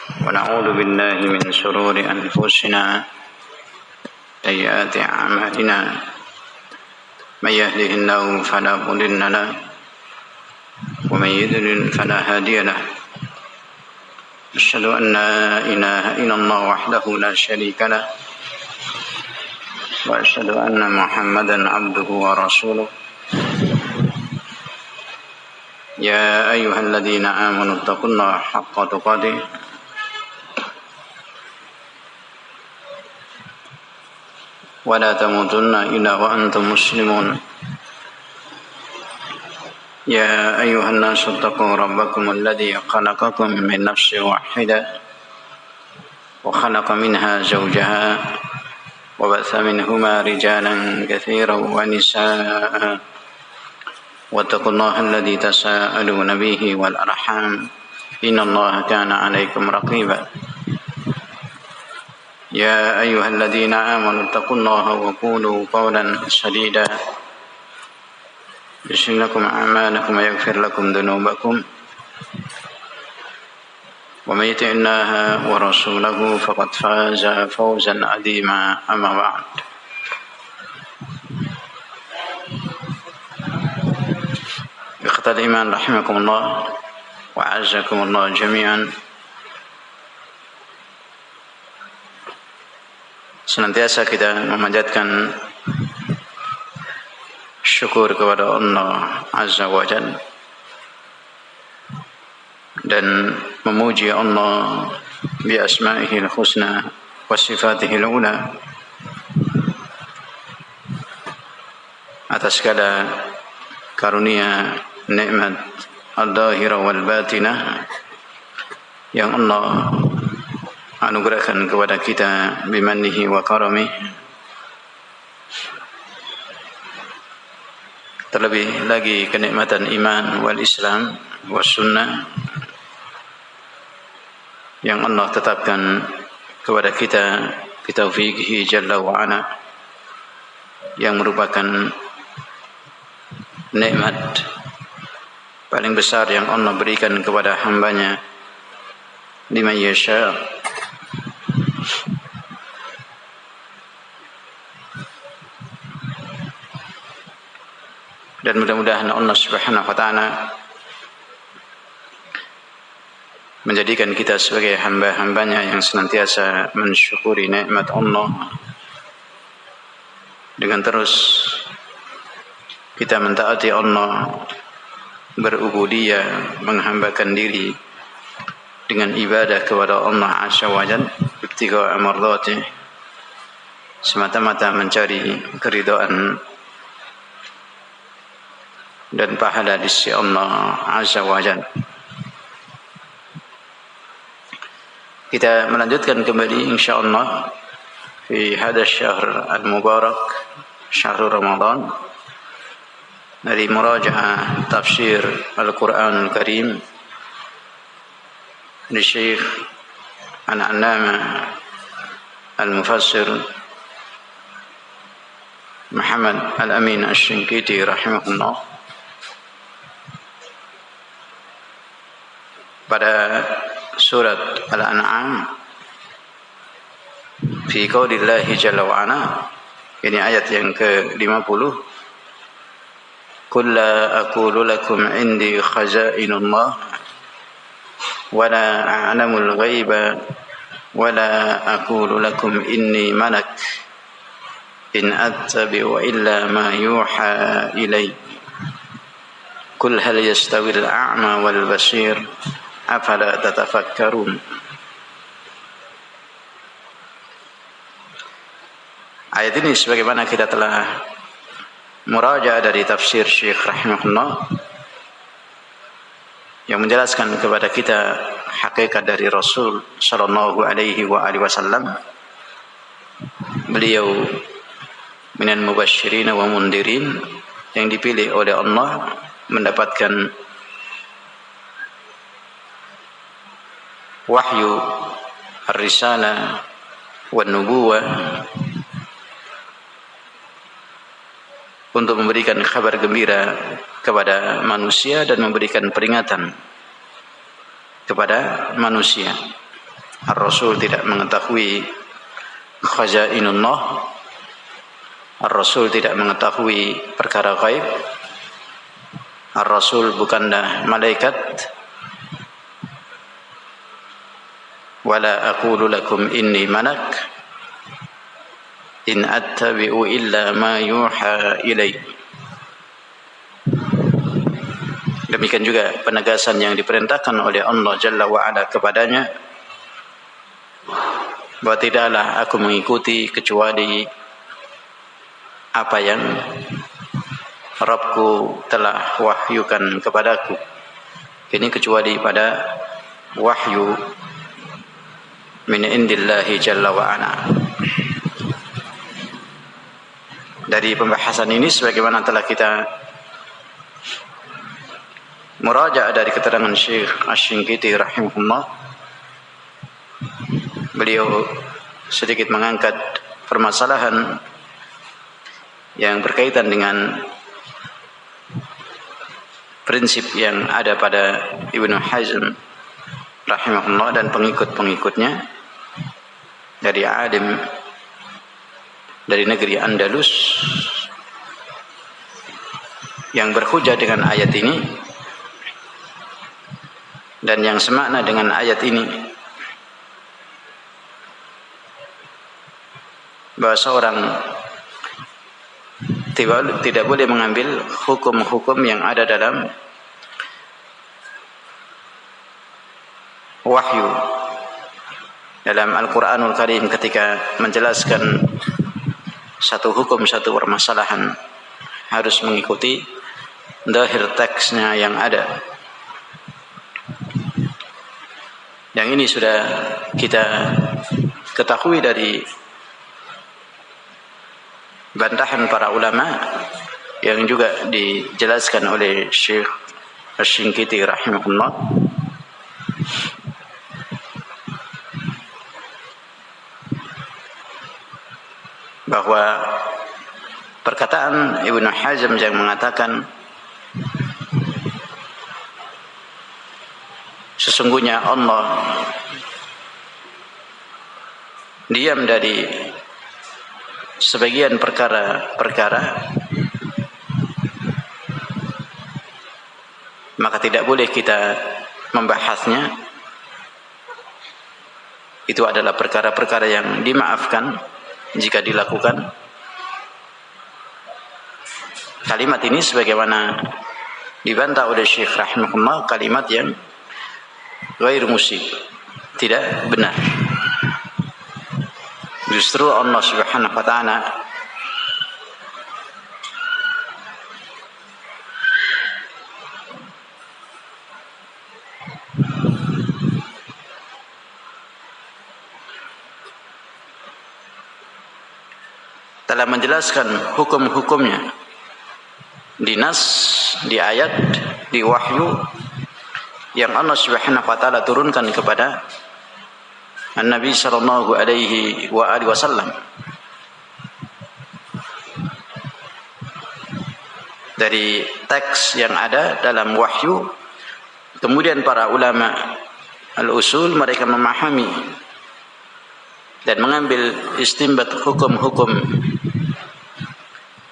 ونعوذ بالله من شرور أنفسنا سيئات أعمالنا من يهده الله فلا مضل له ومن يضلل فلا هادي له أشهد أن لا إله إلا الله وحده لا شريك له وأشهد أن محمدا عبده ورسوله يا أيها الذين آمنوا اتقوا الله حق تقاته ولا تموتن إلا وأنتم مسلمون يا أيها الناس اتقوا ربكم الذي خلقكم من نفس واحدة وخلق منها زوجها وبث منهما رجالا كثيرا ونساء واتقوا الله الذي تساءلون به والأرحام إن الله كان عليكم رقيبا يا أيها الذين آمنوا اتقوا الله وقولوا قولا سديدا يصلح لكم أعمالكم ويغفر لكم ذنوبكم ومن يطع الله ورسوله فقد فاز فوزا عظيما أما بعد إخوة الإيمان رحمكم الله وأعزكم الله جميعا. Senantiasa kita memanjatkan syukur kepada Allah Azza wa Jalla dan memuji Allah bi asma'ihil husna wa sifatihil ula atas segala karunia nikmat al-zahirah wal batinah yang Allah anugerahkan kepada kita bimannihi wa karamih, terlebih lagi kenikmatan iman wal Islam was sunnah yang Allah tetapkan kepada kita bitaufiqihi jalla wa ala, yang merupakan nikmat paling besar yang Allah berikan kepada hambanya liman yasha. Dan mudah-mudahan Allah Subhanahu wa taala menjadikan kita sebagai hamba-hambanya yang senantiasa mensyukuri nikmat Allah dengan terus kita mentaati Allah, berubudiyah, menghambakan diri dengan ibadah kepada Allah Azza wa Jalla ibtigha' mardhatih, semata-mata mencari keridhaan dan pahala di sisi Allah Azza wa Jalla. Kita melanjutkan kembali insyaallah fi hadha syahr al-mubarak, syahrul Ramadan, dari murajaah tafsir Al-Quran Al-Karim dari Syekh Al-Allamah Al-Mufassir Muhammad Al-Amin Asy-Syinkiti rahimahullah, pada surat Al-An'am fi qaulillahi jalla wa ala, ini ayat yang ke-50, qul la aqulu lakum indi khazainullah wa la a'lamul ghaiba wa la aqulu lakum inni malak in attabi'u illa ma yuha ilay qul hal yastawil a'ma wal basir afala tatafakkarun. Ayat ini sebagaimana kita telah murajaah dari tafsir Syekh rahimahullah, yang menjelaskan kepada kita hakikat dari Rasul sallallahu alaihi wasallam. Beliau minal mubasysyirin wa mundirin, yang dipilih oleh Allah mendapatkan wahyu ar-risalah wan nubuwah untuk memberikan kabar gembira kepada manusia dan memberikan peringatan kepada manusia. Ar-Rasul tidak mengetahui khazainullah, Ar-Rasul tidak mengetahui perkara gaib, Ar-Rasul bukanlah malaikat. Wala aqulu lakum inni malak in attabi'u illa ma yuha ilai. Demikian juga penegasan yang diperintahkan oleh Allah Jalla wa'ala kepadanya, bahwa tidaklah aku mengikuti kecuali apa yang Rabbku telah wahyukan kepadaku. Ini kecuali pada wahyu min indillahi Jalla wa'ala. Dari pembahasan ini, sebagaimana telah kita murajaah dari keterangan Syekh Asy-Shinqiti rahimahullah, beliau sedikit mengangkat permasalahan yang berkaitan dengan prinsip yang ada pada Ibnu Hazm rahimahullah dan pengikut-pengikutnya dari alim dari negeri Andalus yang berhujjah dengan ayat ini dan yang semakna dengan ayat ini, bahwa seorang tidak boleh mengambil hukum-hukum yang ada dalam wahyu dalam Al-Quranul Karim ketika menjelaskan satu hukum, satu permasalahan, harus mengikuti zahir teksnya yang ada. Yang ini sudah kita ketahui dari bantahan para ulama yang juga dijelaskan oleh Syekh Asy-Shinqiti rahimahullah, bahwa perkataan Ibnu Hazm yang mengatakan sesungguhnya Allah diam dari sebagian perkara-perkara, maka tidak boleh kita membahasnya. Itu adalah perkara-perkara yang dimaafkan jika dilakukan. Kalimat ini sebagaimana dibantah oleh Syekh rahimahullah, kalimat yang ghair musib, tidak benar. Justru Allah Subhanahu wa taala telah menjelaskan hukum-hukumnya di nas, di ayat, di wahyu yang Allah Subhanahu wa taala turunkan kepada An-Nabi sallallahu alaihi wasallam. Dari teks yang ada dalam wahyu, kemudian para ulama al-usul mereka memahami dan mengambil istinbat hukum-hukum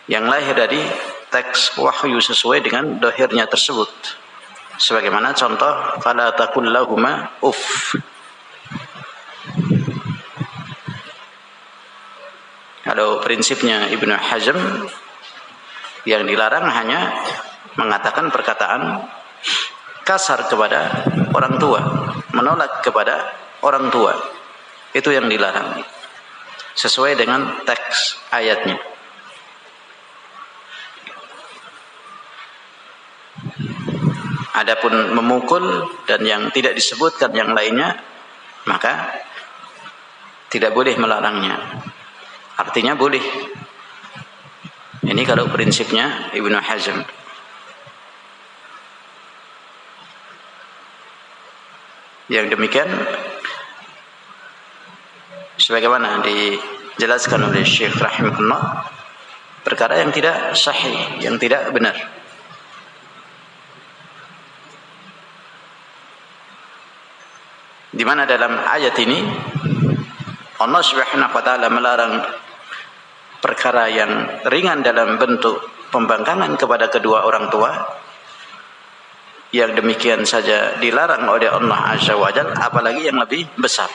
yang lahir dari teks wahyu sesuai dengan dohirnya tersebut. Sebagaimana contoh, fala taqul lahuma uff. Kalau prinsipnya Ibnu Hazm, yang dilarang hanya mengatakan perkataan kasar kepada orang tua, menolak kepada orang tua. Itu yang dilarang sesuai dengan teks ayatnya. Adapun memukul dan yang tidak disebutkan yang lainnya, maka tidak boleh melarangnya. Artinya boleh. Ini kalau prinsipnya Ibnu Hazm. Yang demikian sebagaimana dijelaskan oleh Syekh rahimahullah, perkara yang tidak sahih, yang tidak benar. di mana dalam ayat ini Allah Subhanahu wa taala melarang perkara yang ringan dalam bentuk pembangkangan kepada kedua orang tua, yang demikian saja dilarang oleh Allah Azza wa Jalla, apalagi yang lebih besar.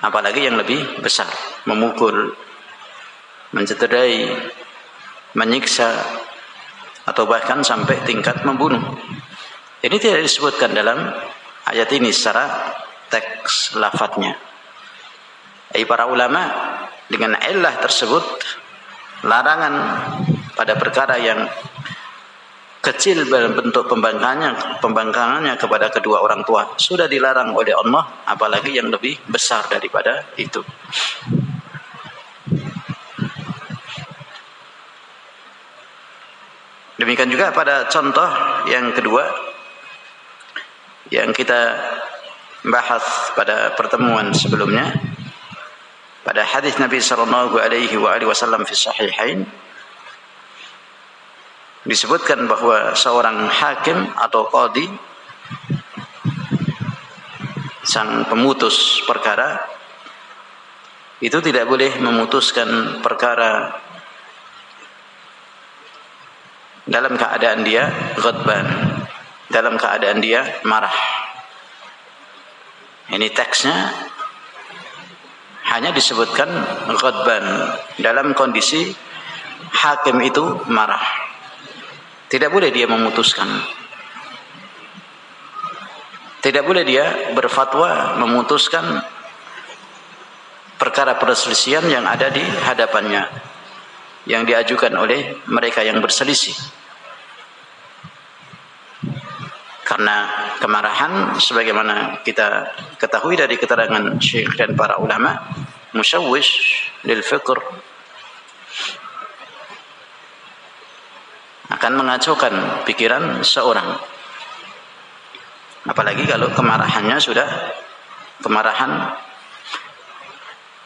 Apalagi yang lebih besar, memukul, mencederai, menyiksa, atau bahkan sampai tingkat membunuh. Ini tidak disebutkan dalam ayat ini secara teks lafadznya. Para ulama dengan illah tersebut, larangan pada perkara yang kecil dalam bentuk pembangkangannya kepada kedua orang tua sudah dilarang oleh Allah, apalagi yang lebih besar daripada itu. Demikian juga pada contoh yang kedua yang kita bahas pada pertemuan sebelumnya, pada hadis Nabi sallallahu alaihi wasallam fi sahihain, disebutkan bahwa seorang hakim atau qadhi, sang pemutus perkara, itu tidak boleh memutuskan perkara dalam keadaan dia ghadban, dalam keadaan dia marah. Ini teksnya hanya disebutkan ghadban, dalam kondisi hakim itu marah. Tidak boleh dia memutuskan. Tidak boleh dia berfatwa memutuskan perkara perselisihan yang ada di hadapannya, yang diajukan oleh mereka yang berselisih. Karena kemarahan, sebagaimana kita ketahui dari keterangan syekh dan para ulama, musyawwish lil fikr, akan mengacaukan pikiran seorang. Apalagi kalau kemarahannya sudah kemarahan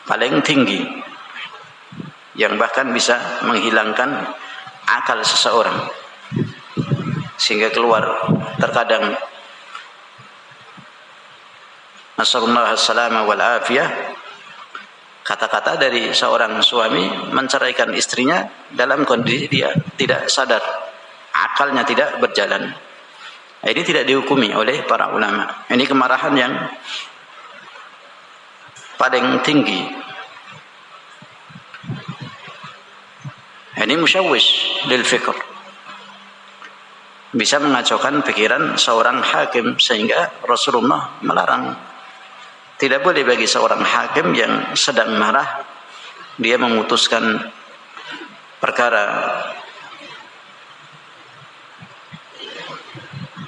paling tinggi, yang bahkan bisa menghilangkan akal seseorang, sehingga keluar terkadang, nasallallahu as-salama wal afiyah, kata-kata dari seorang suami menceraikan istrinya dalam kondisi dia tidak sadar, akalnya tidak berjalan. Ini tidak dihukumi oleh para ulama. Ini kemarahan yang paling tinggi. Ini musyawwish lil fikr, bisa mengacaukan pikiran seorang hakim, sehingga Rasulullah melarang. Tidak boleh bagi seorang hakim yang sedang marah dia memutuskan perkara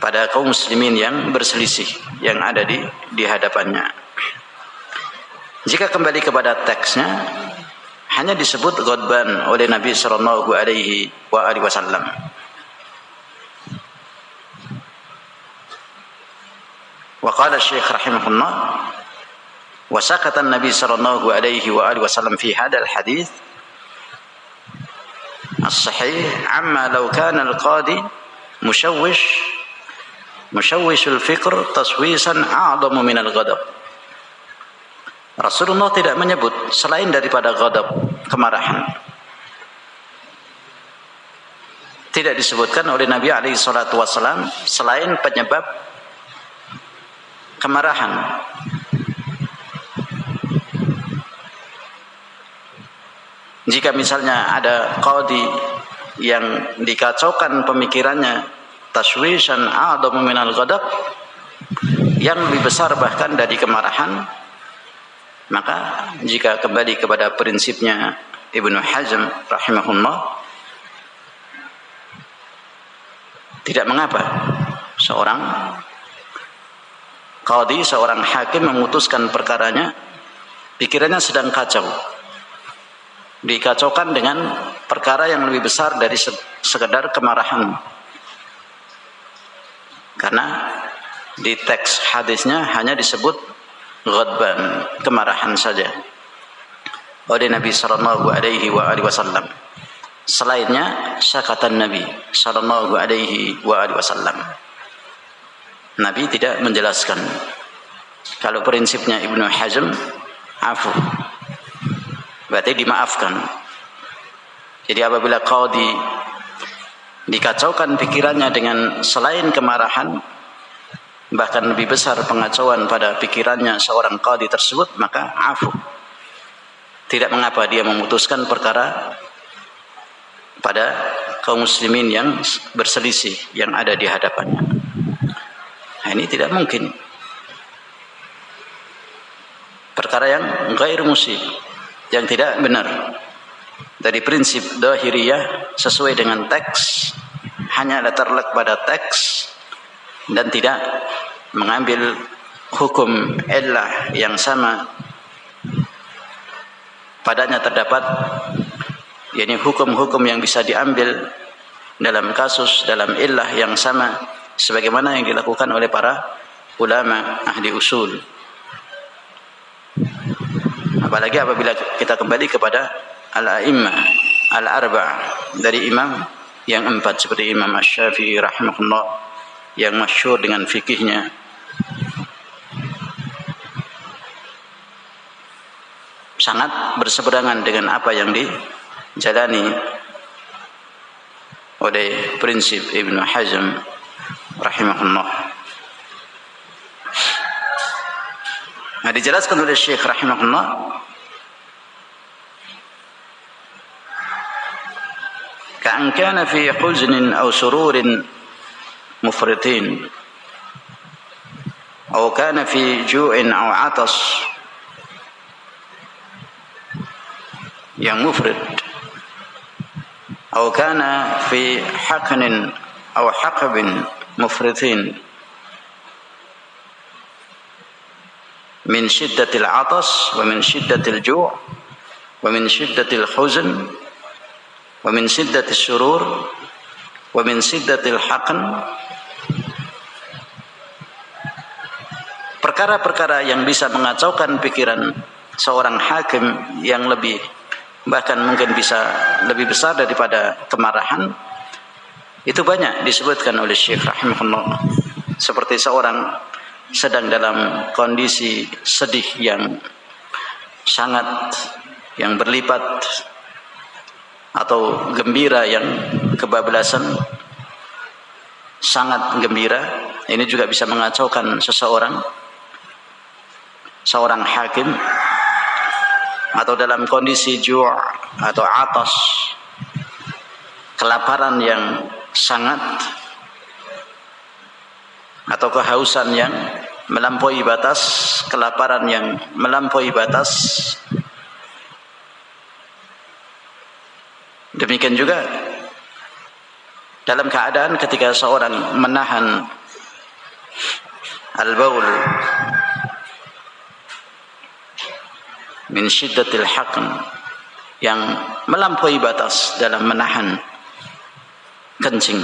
pada kaum muslimin yang berselisih yang ada di hadapannya. Jika kembali kepada teksnya, hanya disebut ghadban oleh Nabi sallallahu alaihi wasallam. Wa qala Syekh rahimahullah, wa sakata an-nabi sallallahu alaihi wasallam fi hadzal hadits as-sahih amma law kana al-qadi mushawwishul fikr taswisan a'zamu min al-ghadab. Rasulullah tidak menyebut selain daripada ghadab, kemarahan. Tidak disebutkan oleh Nabi alaihi salatu wasallam selain penyebab kemarahan. Jika misalnya ada qadhi yang dikacaukan pemikirannya, tashwishan a'dhamu minal ghadab, yang lebih besar bahkan dari kemarahan, maka jika kembali kepada prinsipnya Ibnu Hazm rahimahullah, tidak mengapa seorang qadhi, seorang hakim memutuskan perkaranya, pikirannya sedang kacau, dikacaukan dengan perkara yang lebih besar dari sekedar kemarahan. Karena di teks hadisnya hanya disebut ghadban, kemarahan saja, oleh Nabi sallallahu alaihi wasallam. Selainnya sakatan Nabi sallallahu alaihi wasallam. Nabi tidak menjelaskan Kalau prinsipnya Ibnu Hazm, afu, berarti dimaafkan. Jadi apabila qadhi dikacaukan pikirannya dengan selain kemarahan, bahkan lebih besar pengacauan pada pikirannya seorang qadhi tersebut, maka afu. Tidak mengapa dia memutuskan perkara pada kaum muslimin yang berselisih yang ada di hadapannya. Nah, ini tidak mungkin. Perkara yang ghair musib, yang tidak benar. Dari prinsip dhahiriyah sesuai dengan teks, hanya terletak pada teks dan tidak mengambil hukum illah yang sama padanya terdapat, yakni hukum-hukum yang bisa diambil dalam kasus, dalam illah yang sama sebagaimana yang dilakukan oleh para ulama ahli usul. Apalagi apabila kita kembali kepada al-a'immah al-arba'ah, dari imam yang 4 seperti Imam Asy-Syafi'i rahimahullah yang masyhur dengan fikihnya, sangat berseberangan dengan apa yang dijalani oleh prinsip Ibnu Hazm rahimahullah. Nah, dijelaskan oleh Syekh rahimahullah, ka'an kana fi huznin aw sururin mufritin aw kana fi ju'in aw 'atas yang mufrid aw kana fi haqnin aw haqbin mufritin min syiddatil 'atas wa min syiddatil ju' wa min syiddatil huzn wa min syiddatis surur wa min syiddatil haqn. Perkara-perkara yang bisa mengacaukan pikiran seorang hakim yang lebih, bahkan mungkin bisa lebih besar daripada kemarahan, itu banyak disebutkan oleh Syekh rahimahullah. Seperti seorang sedang dalam kondisi sedih yang sangat, yang berlipat, atau gembira yang kebablasan, sangat gembira, ini juga bisa mengacaukan seseorang, seorang hakim. Atau dalam kondisi ju' atau atas, kelaparan yang sangat, atau kehausan yang melampaui batas, kelaparan yang melampaui batas. Demikian juga dalam keadaan ketika seorang menahan al-baul min syiddatil haqn, yang melampaui batas dalam menahan kencing,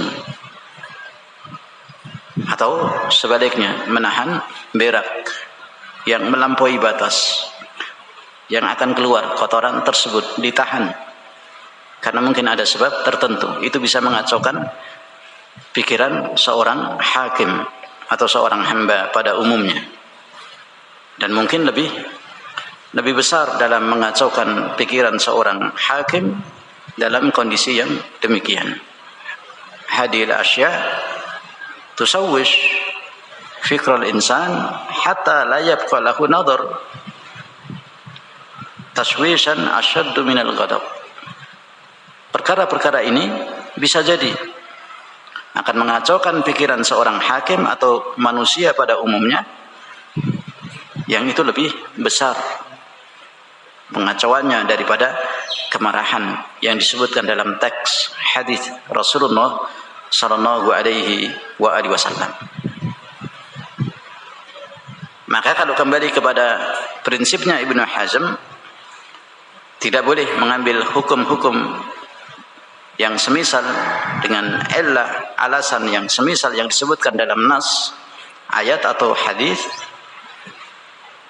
atau sebaliknya menahan berak yang melampaui batas, yang akan keluar kotoran tersebut ditahan karena mungkin ada sebab tertentu. Itu bisa mengacaukan pikiran seorang hakim atau seorang hamba pada umumnya, dan mungkin lebih besar dalam mengacaukan pikiran seorang hakim dalam kondisi yang demikian. Hadil asya tusawwish fikral insan hatta la yabqa lahu nadar tashwishan ashaddu minal ghadab. Perkara-perkara ini bisa jadi akan mengacaukan pikiran seorang hakim atau manusia pada umumnya, yang itu lebih besar pengacauannya daripada kemarahan yang disebutkan dalam teks hadis Rasulullah sallallahu alaihi wasallam. Maka kalau kembali kepada prinsipnya Ibnu Hazm, tidak boleh mengambil hukum-hukum yang semisal dengan illah, alasan yang semisal yang disebutkan dalam nas, ayat atau hadis,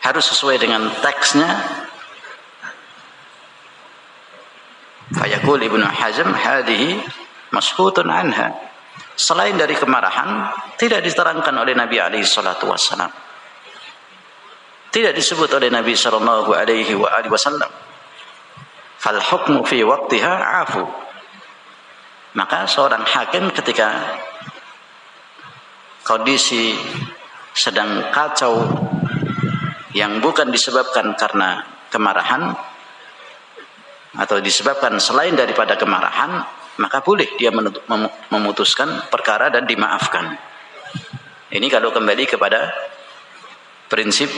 harus sesuai dengan teksnya. Fayaqul Ibnu Hazm hadhihi maskutun anha. Selain dari kemarahan, tidak diterangkan oleh Nabi alaihi salatu wassalam. tidak disebut oleh Nabi sallallahu alaihi wasallam. Fal hukmu fi waqtiha afu. Maka seorang hakim ketika kondisi sedang kacau yang bukan disebabkan karena kemarahan atau disebabkan selain daripada kemarahan, maka boleh dia memutuskan perkara dan dimaafkan. Ini kalau kembali kepada prinsip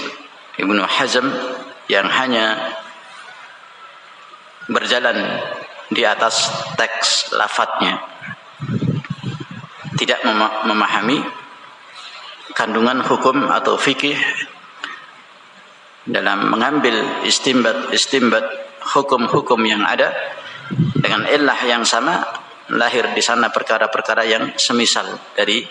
Ibnu Hazm yang hanya berjalan di atas teks lafadznya, tidak memahami kandungan hukum atau fikih dalam mengambil istimbat hukum-hukum yang ada dengan illah yang sama, lahir di sana perkara-perkara yang semisal dari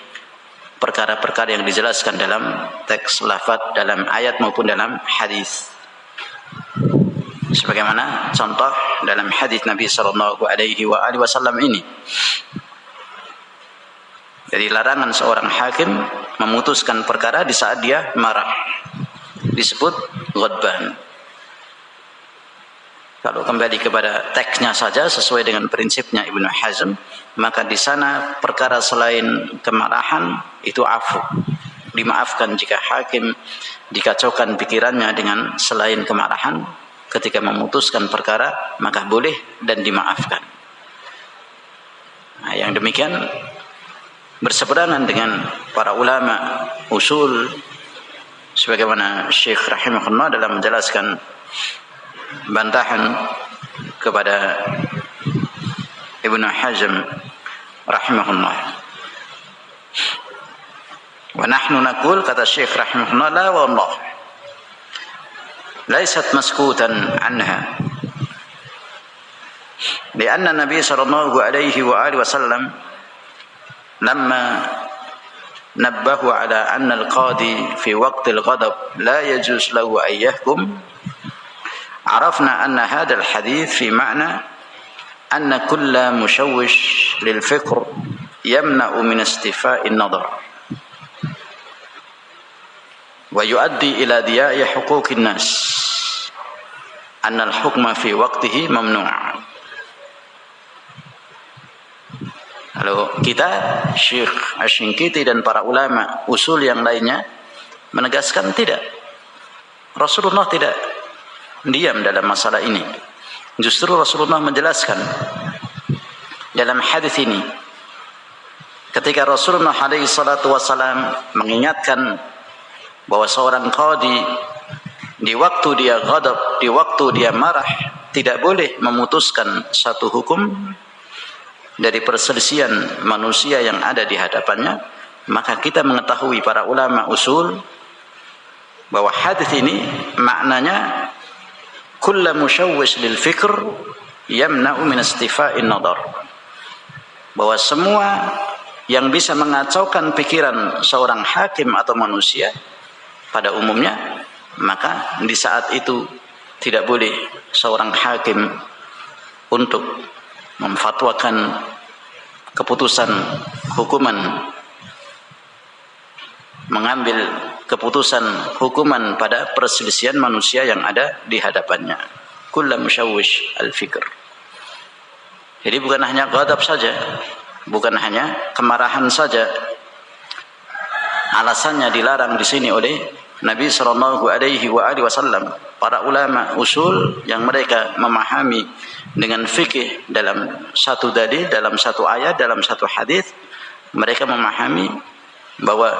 perkara-perkara yang dijelaskan dalam teks lafadz dalam ayat maupun dalam hadis. Sebagaimana contoh dalam hadis Nabi sallallahu alaihi wasallam ini. Jadi larangan seorang hakim memutuskan perkara di saat dia marah, disebut ghadban. Kalau kembali kepada teksnya saja sesuai dengan prinsipnya Ibnu Hazm, maka di sana perkara selain kemarahan itu afu, dimaafkan jika hakim dikacaukan pikirannya dengan selain kemarahan ketika memutuskan perkara, maka boleh dan dimaafkan. Nah, yang demikian berseberangan dengan para ulama usul sebagaimana Syekh rahimahullah dalam menjelaskan bantahan kepada Ibnu Hazm rahimahullah. Wa nahnu naqul, kata Syekh rahimahullah, la wallah laysat maskutan anha, lianna Nabi sallallahu alaihi wasallam lamma nabbahu ala anna al-qadi fi waqti al-ghadab la yajuz lahu an yahkum, عرفنا أن هذا الحديث في معنى أن كل مشوش للفكر يمنع من استيفاء النظر ويؤدي إلى ضياع حقوق الناس أن الحكم في وقته ممنوع. Lalu kita, Syekh Asy-Syinkiti dan para ulama usul yang lainnya menegaskan tidak. Rasulullah tidak diam dalam masalah ini. Justru Rasulullah menjelaskan dalam hadis ini, ketika Rasulullah alaihi salatu wasallam mengingatkan bahwa seorang qadi di waktu dia ghadab, di waktu dia marah, tidak boleh memutuskan satu hukum dari perselisihan manusia yang ada di hadapannya, maka kita mengetahui para ulama usul bahwa hadis ini maknanya kullu musyawwish lil fikr yamna'u min istifa'in nadar, bahwa semua yang bisa mengacaukan pikiran seorang hakim atau manusia pada umumnya, maka di saat itu tidak boleh seorang hakim untuk memfatwakan keputusan hukuman, mengambil keputusan hukuman pada perselisihan manusia yang ada di hadapannya. Kullu musyawwish al-fikr. Jadi bukan hanya ghadab saja, bukan hanya kemarahan saja. Alasannya dilarang di sini oleh Nabi sallallahu alaihi wasallam. Para ulama usul yang mereka memahami dengan fikih dalam satu dalil, dalam satu ayat, dalam satu hadis, mereka memahami bahwa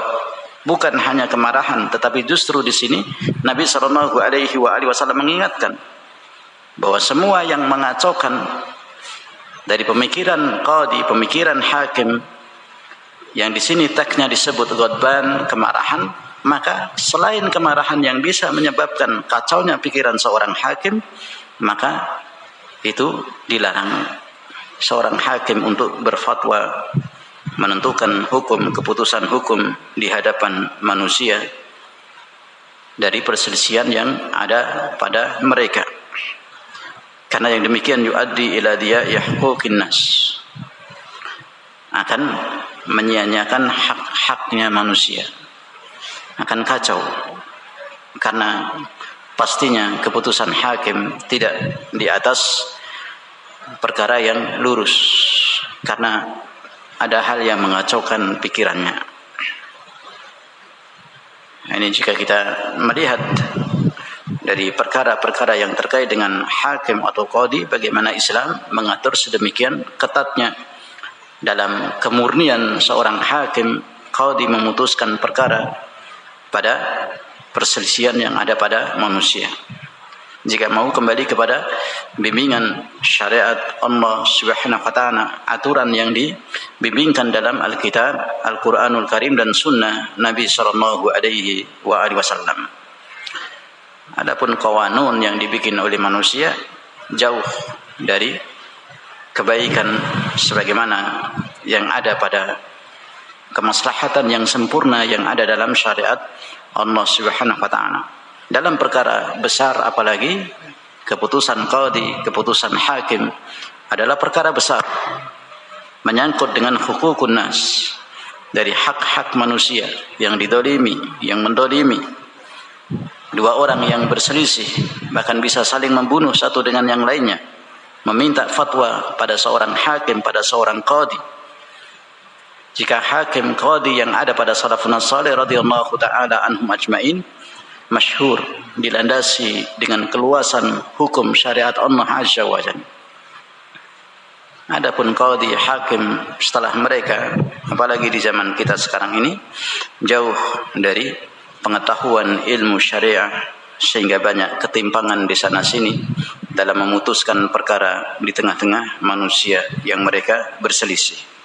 bukan hanya kemarahan, tetapi justru di sini Nabi sallallahu alaihi wasallam mengingatkan bahwa semua yang mengacaukan dari pemikiran qadi, pemikiran hakim, yang di sini teksnya disebut ghadban, kemarahan, maka selain kemarahan yang bisa menyebabkan kacaunya pikiran seorang hakim, maka itu dilarang seorang hakim untuk berfatwa, menentukan hukum, keputusan hukum di hadapan manusia dari perselisihan yang ada pada mereka. Karena yang demikian yuaddi ila diya'i huquqin nas, akan menyia-nyiakan hak-haknya manusia, akan kacau karena pastinya keputusan hakim tidak di atas perkara yang lurus, karena ada hal yang mengacaukan pikirannya. Ini jika kita melihat dari perkara-perkara yang terkait dengan hakim atau qadhi, bagaimana Islam mengatur sedemikian ketatnya dalam kemurnian seorang hakim qadhi memutuskan perkara pada perselisihan yang ada pada manusia. Jika mau kembali kepada bimbingan syariat Allah Subhanahu wa taala, aturan yang dibimbingkan dalam Alkitab, Al-Qur'anul Karim dan sunnah Nabi sallallahu alaihi wasallam. Adapun qawanun yang dibikin oleh manusia jauh dari kebaikan sebagaimana yang ada pada kemaslahatan yang sempurna yang ada dalam syariat Allah Subhanahu wa taala. Dalam perkara besar apalagi keputusan qadhi, keputusan hakim adalah perkara besar, menyangkut dengan hukukun nas, dari hak-hak manusia yang didolimi, yang mendolimi. Dua orang yang berselisih bahkan bisa saling membunuh satu dengan yang lainnya, meminta fatwa pada seorang hakim, pada seorang qadhi. Jika hakim qadhi yang ada pada salafun salih radhiyallahu taala anhum ajmain masyhur dilandasi dengan keluasan hukum syariat Allah azza wa jalla. Adapun qadhi hakim setelah mereka, apalagi di zaman kita sekarang ini, jauh dari pengetahuan ilmu syariah, sehingga banyak ketimpangan di sana sini dalam memutuskan perkara di tengah-tengah manusia yang mereka berselisih.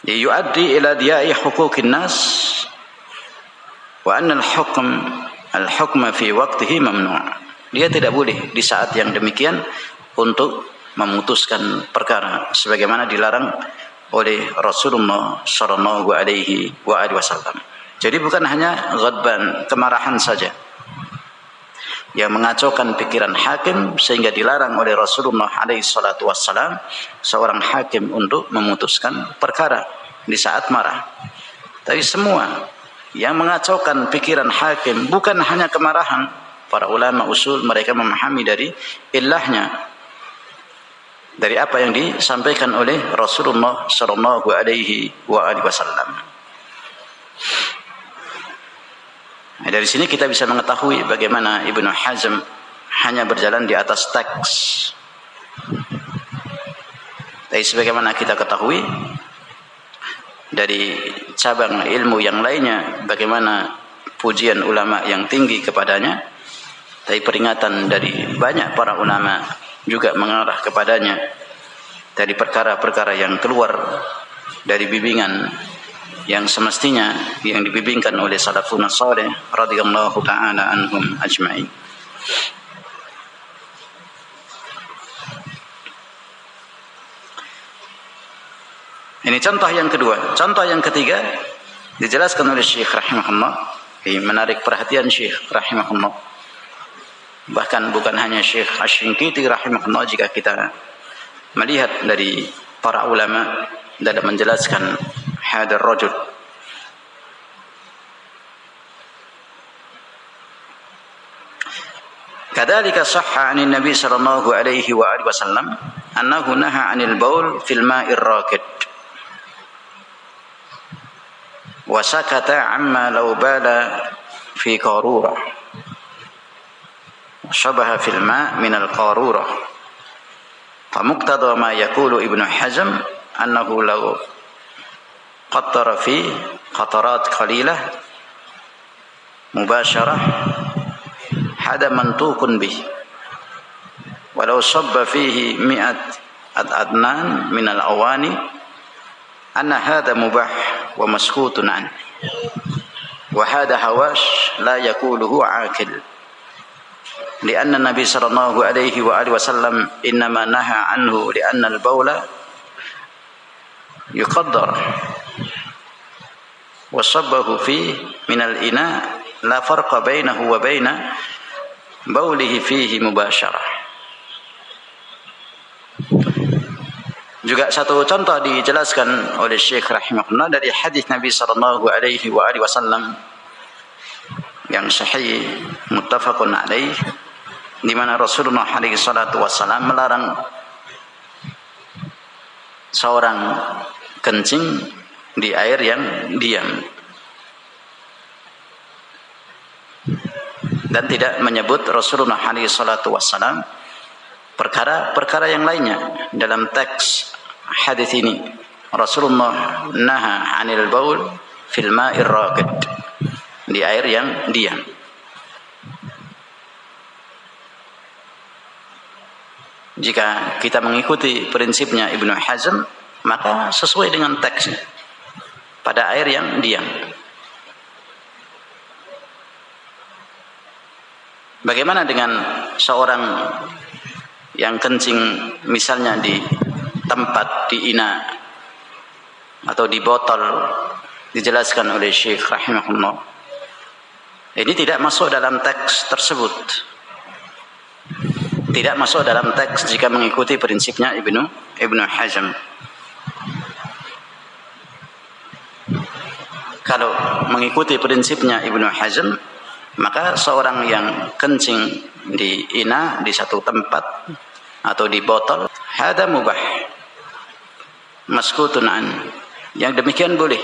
Yuaddi ila diya'i huquqin nas wa anna al-hukma fi waqtihi mamnu'. Dia tidak boleh di saat yang demikian untuk memutuskan perkara sebagaimana dilarang oleh Rasulullah sallallahu alaihi wasallam. Jadi bukan hanya ghadban, kemarahan saja yang mengacaukan pikiran hakim sehingga dilarang oleh Rasulullah alaihi salatu wassalam seorang hakim untuk memutuskan perkara di saat marah. Tapi semua yang mengacaukan pikiran hakim bukan hanya kemarahan. Para ulama usul mereka memahami dari ilahnya, dari apa yang disampaikan oleh Rasulullah sallallahu alaihi wasallam. Dari sini kita bisa mengetahui bagaimana Ibnu Hazm hanya berjalan di atas teks. Tapi sebagaimana kita ketahui dari cabang ilmu yang lainnya, bagaimana pujian ulama yang tinggi kepadanya, tapi peringatan dari banyak para ulama juga mengarah kepadanya dari perkara-perkara yang keluar dari bimbingan yang semestinya yang dibimbingkan oleh salafun salih radhiyallahu taala anhum ajma'in. Ini contoh yang kedua. Contoh yang ketiga dijelaskan oleh Syekh rahimahullah. Ini menarik perhatian Syekh rahimahullah. Bahkan bukan hanya Syekh Asy-Syinkiti rahimahullah, jika kita melihat dari para ulama dalam menjelaskan hadar rajul. Kadzalika sahha 'anil Nabi sallallahu alaihi wasallam annahu naha 'anil baul fil ma'ir raqid wa sakata 'amma law bala fi qarurah shabaha fil ma' min al qarurah fa muqtada ma yaqulu Ibnu Hazm annahu law qattara fi qatarat qalilah mubasharah hada mantuqun bih walau sabba fihi mi'at adnan min al awani anna hada mubah wa maskutun an wa hada hawash la yaquluhu aqil lianna Nabi sallallahu alaihi wasallam innama naha anhu lianna al bawla yuqaddar wa sabbahu fi min al ina la farqa bainahu wa baina baulihi fihi mubasyarah. Juga satu contoh dijelaskan oleh Syekh rahimahullah dari hadis Nabi sallallahu alaihi wasallam yang sahih muttafaqun alaih, di mana Rasulullah alaihi salatu wassalam melarang seorang kencing di air yang diam, dan tidak menyebut Rasulullah alaihi salatu wassalam perkara-perkara yang lainnya. Dalam teks hadis ini Rasulullah naha 'anil baul fil ma'ir raqid, di air yang diam. Jika kita mengikuti prinsipnya Ibnu Hazm, maka sesuai dengan teksnya pada air yang diam. Bagaimana dengan seorang yang kencing misalnya di tempat, di ina atau di botol? Dijelaskan oleh Syekh rahimahullah, ini tidak masuk dalam teks tersebut, tidak masuk dalam teks jika mengikuti prinsipnya Ibnu Hazm. Kalau mengikuti prinsipnya Ibnu Hazm, maka seorang yang kencing di ina, di satu tempat atau di botol, hada mubah maskutun an, yang demikian boleh,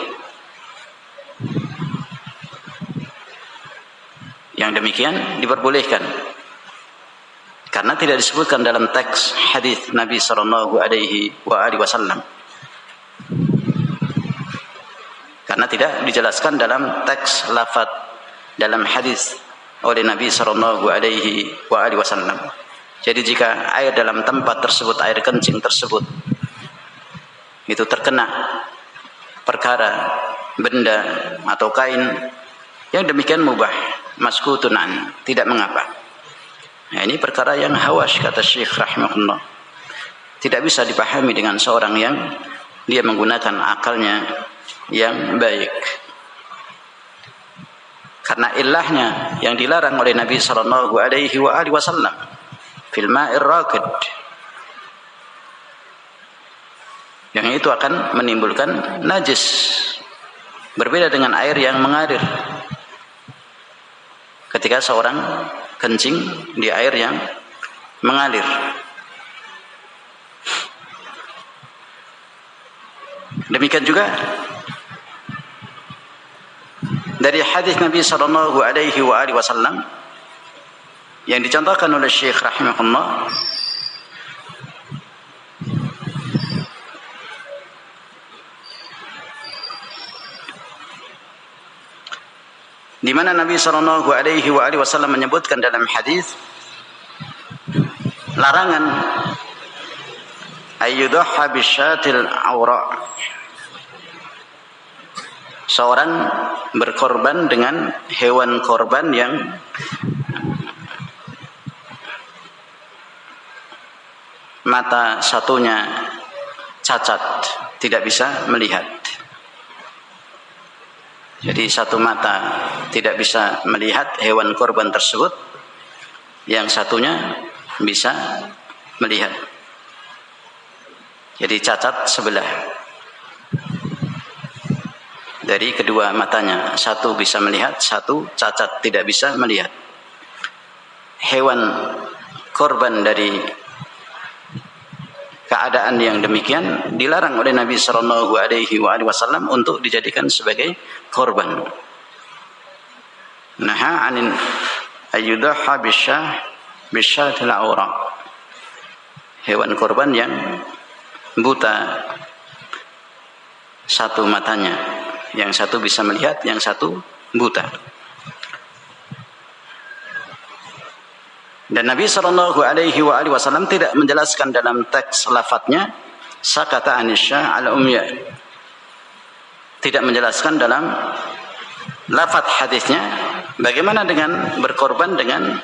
yang demikian diperbolehkan, karena tidak disebutkan dalam teks hadis Nabi sallallahu alaihi wasallam, karena tidak dijelaskan dalam teks lafaz dalam hadis oleh Nabi sallallahu alaihi wasallam. Jadi jika air dalam tempat tersebut, air kencing tersebut itu terkena perkara, benda atau kain, yang demikian mubah maskutun an, tidak mengapa. Nah, ini perkara yang hawash, kata Syekh rahimahullah, tidak bisa dipahami dengan seorang yang dia menggunakan akalnya yang baik. Karena ilahnya yang dilarang oleh Nabi sallallahu alaihi wasallam fil ma'ir raqid, yang itu akan menimbulkan najis, berbeda dengan air yang mengalir. Ketika seorang kencing di air yang mengalir, demikian juga dari hadis Nabi sallallahu alaihi wasallam yang dicontohkan oleh Syekh rahimahullah, di mana Nabi sallallahu alaihi wasallam menyebutkan dalam hadis larangan ayyudhha bisyatil awra, seorang berkorban dengan hewan korban yang mata satunya cacat, tidak bisa melihat. Jadi satu mata tidak bisa melihat hewan korban tersebut, yang satunya bisa melihat. Jadi cacat sebelah dari kedua matanya, satu bisa melihat, satu cacat tidak bisa melihat. Hewan korban dari keadaan yang demikian dilarang oleh Nabi sallallahu alaihi wasallam untuk dijadikan sebagai korban. Naha 'anil ayyudhha bisyatil awra, hewan korban yang buta satu matanya, yang satu bisa melihat, yang satu buta. Dan Nabi sallallahu alaihi wasallam tidak menjelaskan dalam teks lafadznya sakata anisya al-umya, tidak menjelaskan dalam lafadz hadisnya bagaimana dengan berkorban dengan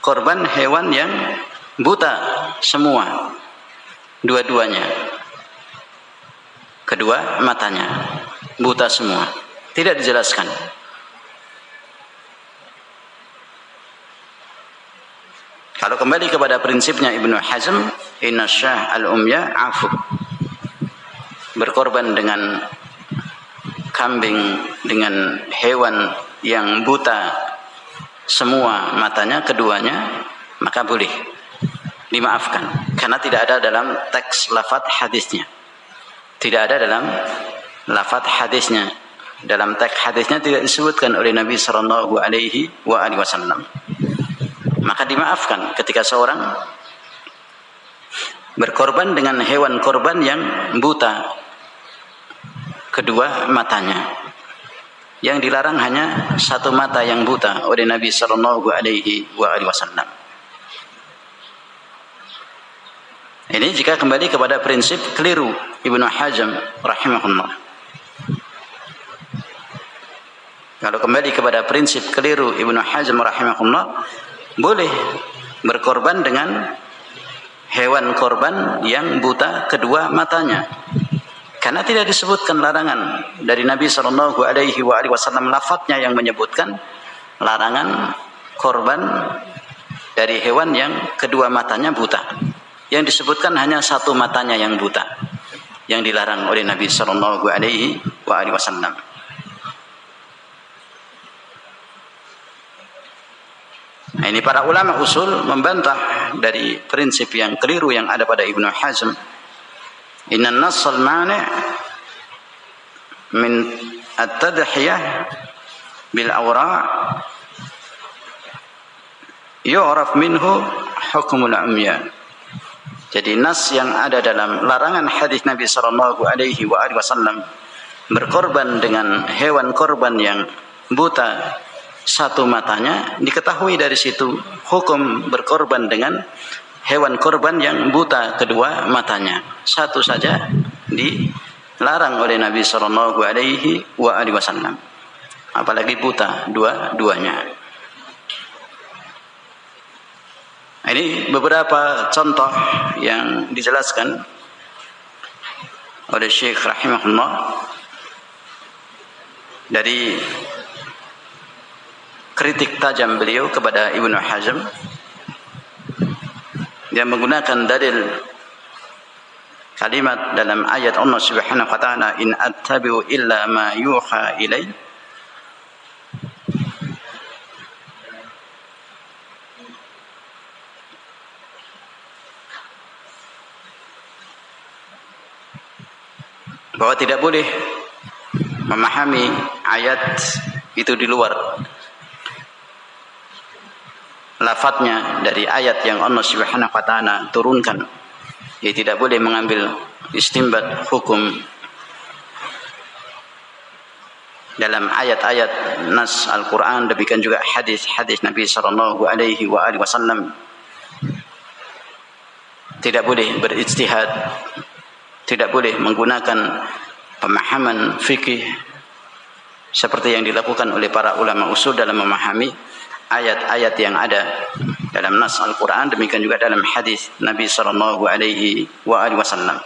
korban hewan yang buta semua, dua-duanya, kedua matanya buta semua, tidak dijelaskan. Kalau kembali kepada prinsipnya Ibnu Hazm, inna syah al-umya afu, berkorban dengan kambing, dengan hewan yang buta semua matanya, keduanya, maka boleh dimaafkan, karena tidak ada dalam teks lafadz hadisnya. Tidak ada dalam lafadz hadisnya. Dalam teks hadisnya tidak disebutkan oleh Nabi sallallahu alaihi wasallam. Maka dimaafkan ketika seorang berkorban dengan hewan korban yang buta kedua matanya. Yang dilarang hanya satu mata yang buta oleh Nabi sallallahu alaihi wasallam. Ini jika kembali kepada prinsip keliru Ibnu Hazm rahimahullah. Kalau kembali kepada prinsip keliru Ibnu Hazm rahimahullah, boleh berkorban dengan hewan korban yang buta kedua matanya. Karena tidak disebutkan larangan dari Nabi sallallahu alaihi wasallam, lafadznya yang menyebutkan larangan korban dari hewan yang kedua matanya buta. Yang disebutkan hanya satu matanya yang buta, yang dilarang oleh Nabi sallallahu alaihi wasallam. Nah, ini para ulama usul membantah dari prinsip yang keliru yang ada pada Ibnu Hazm. Inna an-nass al-mani' min at-tadhiyah bil awra' yu'raf minhu hukmul umyan. Jadi nas yang ada dalam larangan hadis Nabi sallallahu alaihi wasallam berkorban dengan hewan korban yang buta satu matanya, diketahui dari situ hukum berkorban dengan hewan korban yang buta kedua matanya. Satu saja dilarang oleh Nabi sallallahu alaihi wasallam. Apalagi buta dua-duanya. Ini beberapa contoh yang dijelaskan oleh Syekh rahimahullah dari kritik tajam beliau kepada Ibnu Hazm yang menggunakan dalil kalimat dalam ayat Allah Subhanahu wa taala, in attabi'u illa ma yuha ilai. Bahwa tidak boleh memahami ayat itu di luar lafadznya dari ayat yang Allah Subhanahu wa taala turunkan. Dia tidak boleh mengambil istinbat hukum dalam ayat-ayat nas Al-Qur'an, demikian juga hadis-hadis Nabi sallallahu alaihi wasallam. Tidak boleh berijtihad, tidak boleh menggunakan pemahaman fikih seperti yang dilakukan oleh para ulama usul dalam memahami ayat-ayat yang ada dalam nas Al-Quran, demikian juga dalam hadis Nabi sallallahu alaihi wasallam.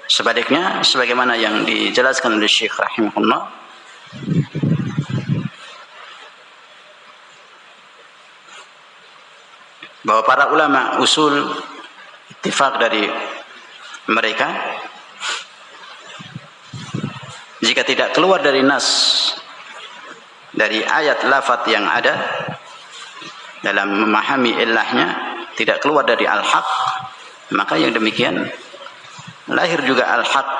Sebaliknya, sebagaimana yang dijelaskan oleh Syekh rahimahullah, bahwa para ulama usul ittifaq dari mereka, jika tidak keluar dari nas, dari ayat lafaz yang ada dalam memahami ilahnya, tidak keluar dari al-haq, maka yang demikian lahir juga al-haq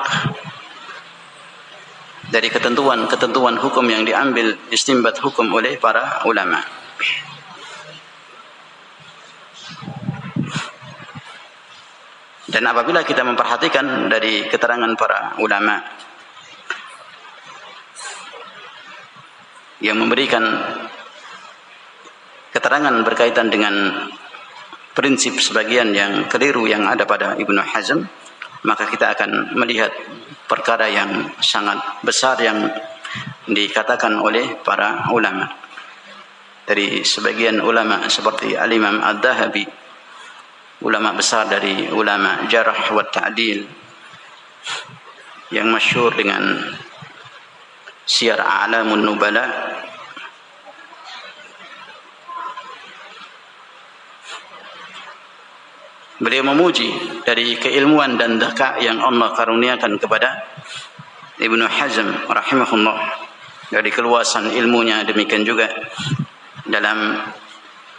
dari ketentuan-ketentuan hukum yang diambil istinbat hukum oleh para ulama. Dan apabila kita memperhatikan dari keterangan para ulama yang memberikan keterangan berkaitan dengan prinsip sebagian yang keliru yang ada pada Ibnu Hazm, maka kita akan melihat perkara yang sangat besar yang dikatakan oleh para ulama. Dari sebagian ulama seperti Al-Imam Ad-Dhahabi, ulama besar dari ulama jarh wa ta'dil yang masyhur dengan Syiar A'lamun Nubala, beliau memuji dari keilmuan dan dhaka yang Allah karuniakan kepada Ibnu Hazm rahimahullah, dari keluasan ilmunya, demikian juga dalam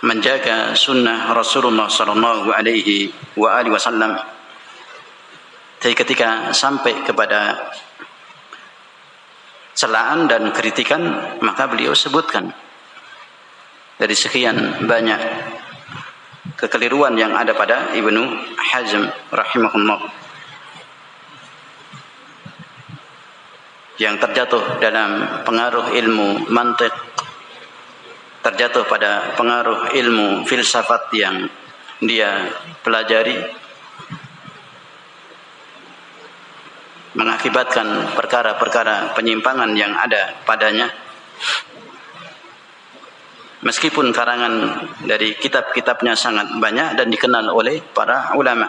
menjaga sunnah Rasulullah sallallahu alaihi wasallam. Tapi ketika sampai kepada celaan dan kritikan, maka beliau sebutkan dari sekian banyak kekeliruan yang ada pada Ibnu Hazm rahimahullah, yang terjatuh dalam pengaruh ilmu mantiq, terjatuh pada pengaruh ilmu filsafat yang dia pelajari, mengakibatkan perkara-perkara penyimpangan yang ada padanya. Meskipun karangan dari kitab-kitabnya sangat banyak dan dikenal oleh para ulama.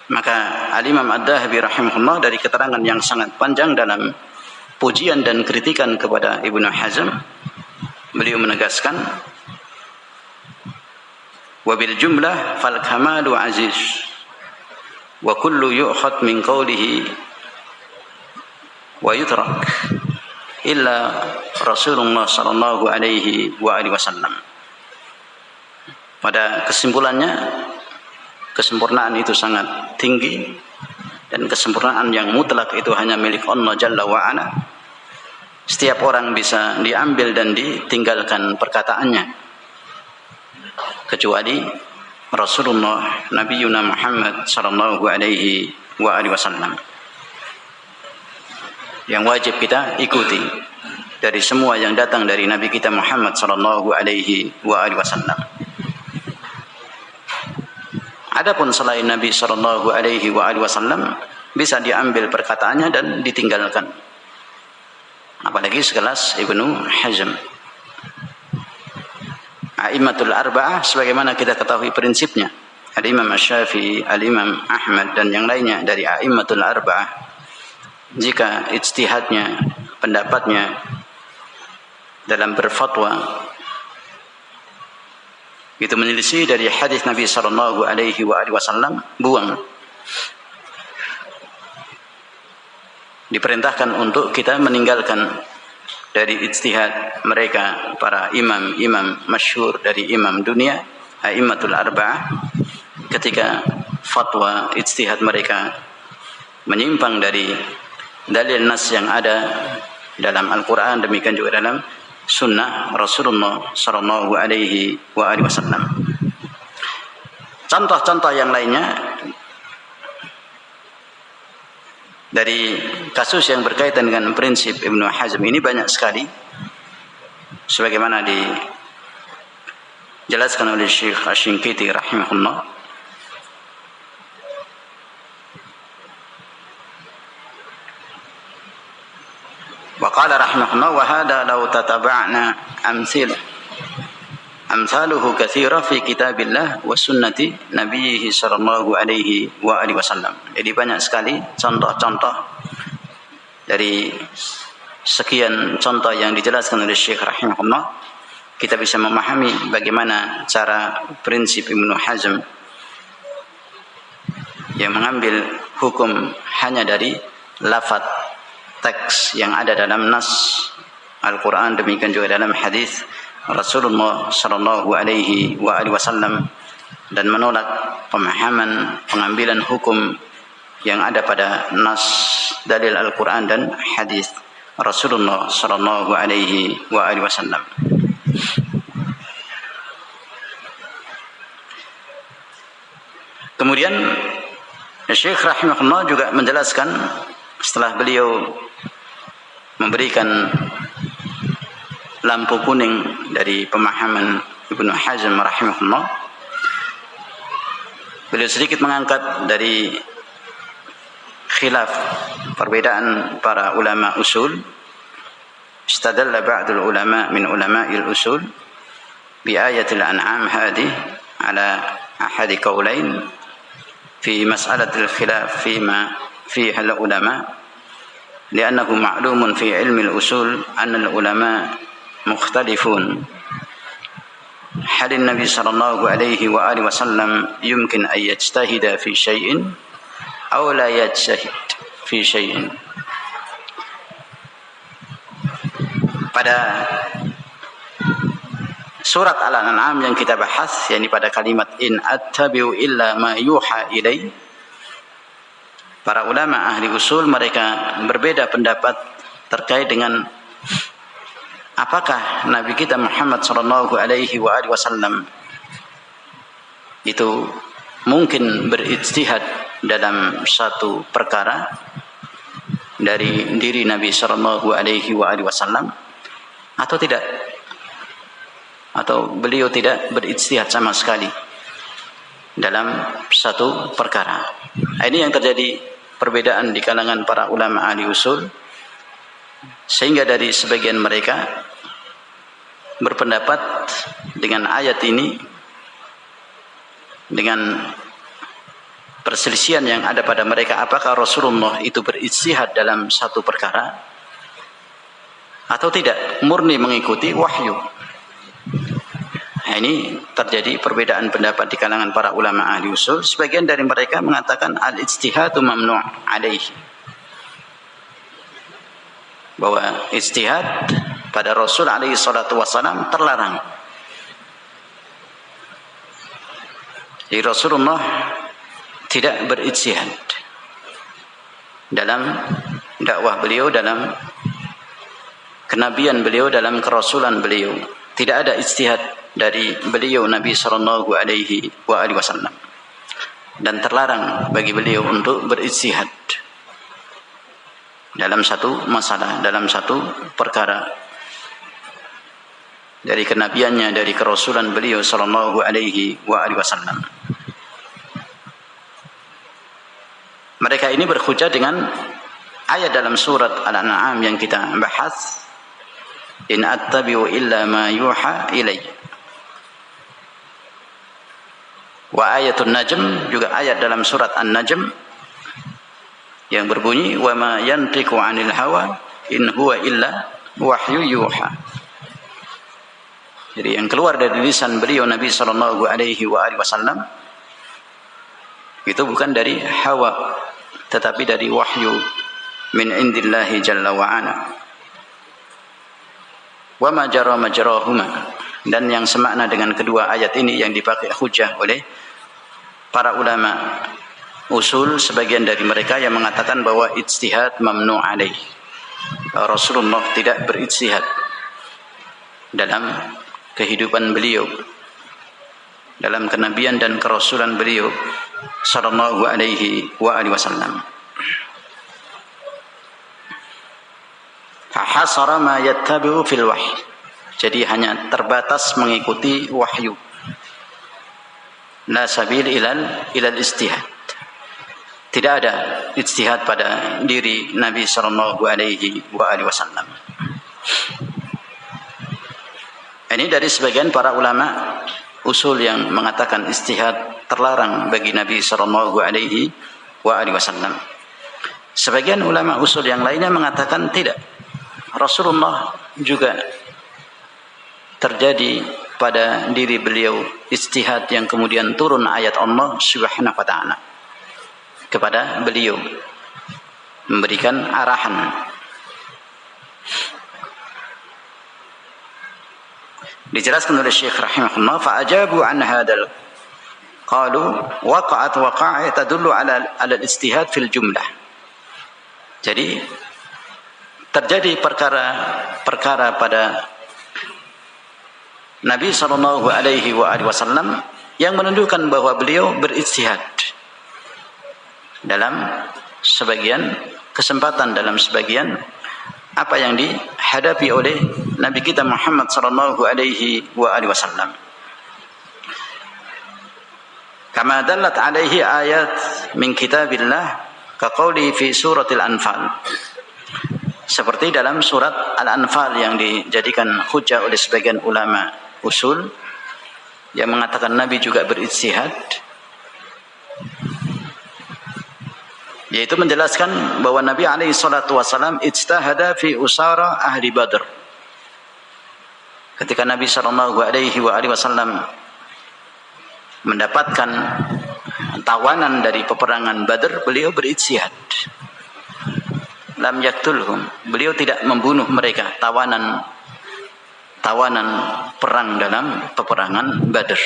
Maka Al-Imam Ad-Dhahabi rahimahullah dari keterangan yang sangat panjang dalam pujian dan kritikan kepada Ibnu Hazm, beliau menegaskan, wa bil jumlah fal kamalu aziz wa kullu yu'khad min qawlihi wa yutrak illa Rasulullah sallallahu alaihi wasallam. Pada kesimpulannya, kesempurnaan itu sangat tinggi, dan kesempurnaan yang mutlak itu hanya milik Allah Jalla wa Ala. Setiap orang bisa diambil dan ditinggalkan perkataannya, kecuali Rasulullah Nabiyuna Muhammad sallallahu alaihi wasallam, yang wajib kita ikuti dari semua yang datang dari Nabi kita Muhammad sallallahu alaihi wasallam. Adapun selain Nabi sallallahu alaihi wasallam bisa diambil perkataannya dan ditinggalkan, apalagi sekelas Ibnu Hazm. A'immatul arba'ah sebagaimana kita ketahui prinsipnya, Al-Imam Asy-Syafi'i, Al-Imam Ahmad dan yang lainnya dari a'immatul arba'ah, jika ijtihadnya, pendapatnya dalam berfatwa itu menyelisih dari hadis Nabi sallallahu alaihi wasallam, buang. Diperintahkan untuk kita meninggalkan dari ijtihad mereka, para imam-imam masyhur dari imam dunia, a'immatul arba'ah, ketika fatwa ijtihad mereka menyimpang dari dalil nas yang ada dalam Al-Quran, demikian juga dalam sunnah Rasulullah sallallahu alaihi wasallam. Contoh-contoh yang lainnya dari kasus yang berkaitan dengan prinsip Ibnu Hazm ini banyak sekali, sebagaimana dijelaskan oleh Syekh Asy-Shinqiti rahimahullah. وقال رحمه الله وهذا لو تتبعنا أمثاله كثيرة في كتاب الله وسنة نبيه صلى الله عليه وسلم. Jadi banyak sekali contoh-contoh dari sekian contoh yang dijelaskan oleh Syekh rahimahullah, kita bisa memahami bagaimana cara prinsip Ibnu Hazm yang mengambil hukum hanya dari lafaz teks yang ada dalam nas Al-Quran, demikian juga dalam hadis Rasulullah sallallahu alaihi wasallam, dan menolak pemahaman pengambilan hukum yang ada pada nas dalil Al-Quran dan hadis Rasulullah sallallahu alaihi wasallam. Kemudian Syekh rahimahullah juga menjelaskan, setelah beliau memberikan lampu kuning dari pemahaman Ibnu Hazm rahimahullah, beliau sedikit mengangkat dari khilaf, perbedaan para ulama usul. Istadalla ba'dul ulama min ulama'il usul bi ayatil an'am hadhi ala ahadi qaulain fi mas'alatil khilaf fima fiha al-ulama, لأنه معلوم في علم الأصول أن العلماء مختلفون. هل النبي صلى الله عليه وسلم يمكن أن يجتهد في شيء aw la yajtahid fi syai'in. Pada surat Al-An'am yang kita bahas, yakni pada kalimat in attabi'u illa ma yuha ilai, para ulama ahli usul mereka berbeda pendapat terkait dengan apakah Nabi kita Muhammad sallallahu alaihi wasallam itu mungkin berijtihad dalam satu perkara dari diri Nabi sallallahu alaihi wasallam atau tidak, atau beliau tidak berijtihad sama sekali dalam satu perkara. Ini yang terjadi perbedaan di kalangan para ulama ahli usul, sehingga dari sebagian mereka berpendapat dengan ayat ini, dengan perselisihan yang ada pada mereka, apakah Rasulullah itu berijtihad dalam satu perkara atau tidak, murni mengikuti wahyu. Nah, ini terjadi perbedaan pendapat di kalangan para ulama ahli usul. Sebagian dari mereka mengatakan al-ijtihadu mamnu' alaihi, bahwa ijtihad pada Rasul alaihi salatu wassalam terlarang. Jadi Rasulullah tidak berijtihad dalam dakwah beliau, dalam kenabian beliau, dalam kerasulan beliau. Tidak ada ijtihad dari beliau Nabi sallallahu alaihi wasallam, dan terlarang bagi beliau untuk berijtihad dalam satu masalah, dalam satu perkara dari kenabiannya, dari kerasulan beliau sallallahu alaihi wasallam. Mereka ini berhujjah dengan ayat dalam surat Al-An'am yang kita bahas, in attabi'u illa ma yuha ilayya. Wa ayatul najm, juga ayat dalam surat An-Najm yang berbunyi wa ma yantiqu 'anil hawa in huwa illa wahyu yuha. Jadi yang keluar dari lisan beliau Nabi sallallahu alaihi wasallam itu bukan dari hawa, tetapi dari wahyu min indillahi jalla wa ala. Wa ma jara majrahuma, dan yang semakna dengan kedua ayat ini yang dipakai hujjah oleh para ulama usul, sebagian dari mereka yang mengatakan bahwa ijtihad mamnu' alaih. Rasulullah tidak berijtihad dalam kehidupan beliau, dalam kenabian dan kerasulan beliau sallallahu alaihi wasallam. Fahasara ma yattabi'u fil wahyi, jadi hanya terbatas mengikuti wahyu. La sabil ilal ijtihad, tidak ada ijtihad pada diri Nabi sallallahu alaihi wasallam. Ini dari sebagian para ulama usul yang mengatakan ijtihad terlarang bagi Nabi sallallahu alaihi wasallam. Sebagian ulama usul yang lainnya mengatakan tidak. Rasulullah juga terjadi pada diri beliau ijtihad yang kemudian turun ayat Allah Subhanahu wa taala kepada beliau, memberikan arahan. Dijelaskan oleh Syekh rahimahullah, fa ajabu an hadal qalu waqa'at waqa'a tadullu ala al-ijtihad fil jumlah. Jadi terjadi perkara pada Nabi sallallahu alaihi wasallam yang menunjukkan bahwa beliau berijtihad dalam sebagian kesempatan, dalam sebagian apa yang dihadapi oleh Nabi kita Muhammad sallallahu alaihi wasallam. Kama dallat alaihi ayat min kitabillah ka qauli fi suratil Anfal. Seperti dalam surat Al-Anfal yang dijadikan hujjah oleh sebagian ulama usul yang mengatakan Nabi juga berijtihad, yaitu menjelaskan bahwa Nabi alaihi salatu wasallam ijtahada fi usara ahli Badr. Ketika Nabi sallallahu alaihi wasallam mendapatkan tawanan dari peperangan Badr, beliau berijtihad. Lam yaktulhum, beliau tidak membunuh mereka, tawanan perang dalam peperangan Badr.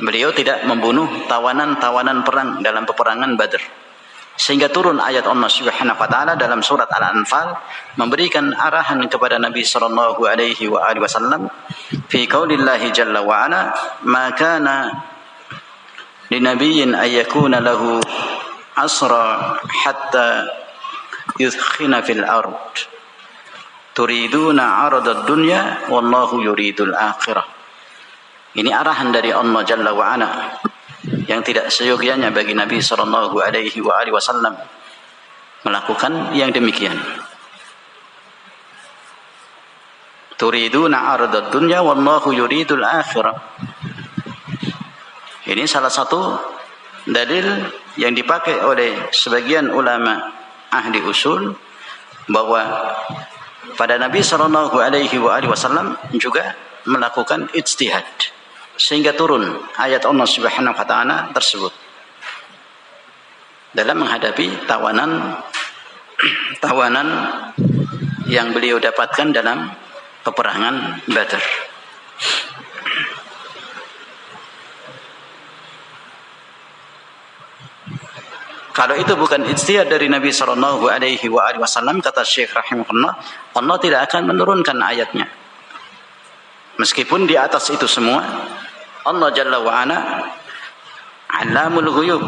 Beliau tidak membunuh tawanan perang dalam peperangan Badr. Sehingga turun ayat Allah Subhanahu wa taala dalam surat Al-Anfal memberikan arahan kepada Nabi sallallahu alaihi wasallam fi qaulillahi jalla wa ala, ma kana linabiyyin ayyakuna lahu asra hatta yudkhina fil ard turiduna 'aradad dunya wallahu yuridul akhirah. Ini arahan dari Allah jalla wa ala yang tidak seyogianya bagi Nabi sallallahu alaihi wasallam melakukan yang demikian. Turiduna 'aradad dunya wallahu yuridul akhirah. Ini salah satu dalil yang dipakai oleh sebagian ulama ahli usul bahwa pada Nabi sallallahu alaihi wasallam juga melakukan ijtihad, sehingga turun ayat Allah Subhanahu wa taala tersebut dalam menghadapi tawanan yang beliau dapatkan dalam peperangan Badr. Kalau itu bukan ijtihad dari Nabi sallallahu alaihi wasallam, kata Syekh rahimahullah, Allah tidak akan menurunkan ayatnya. Meskipun di atas itu semua Allah Jalla wa Ala Alamul Ghuyub,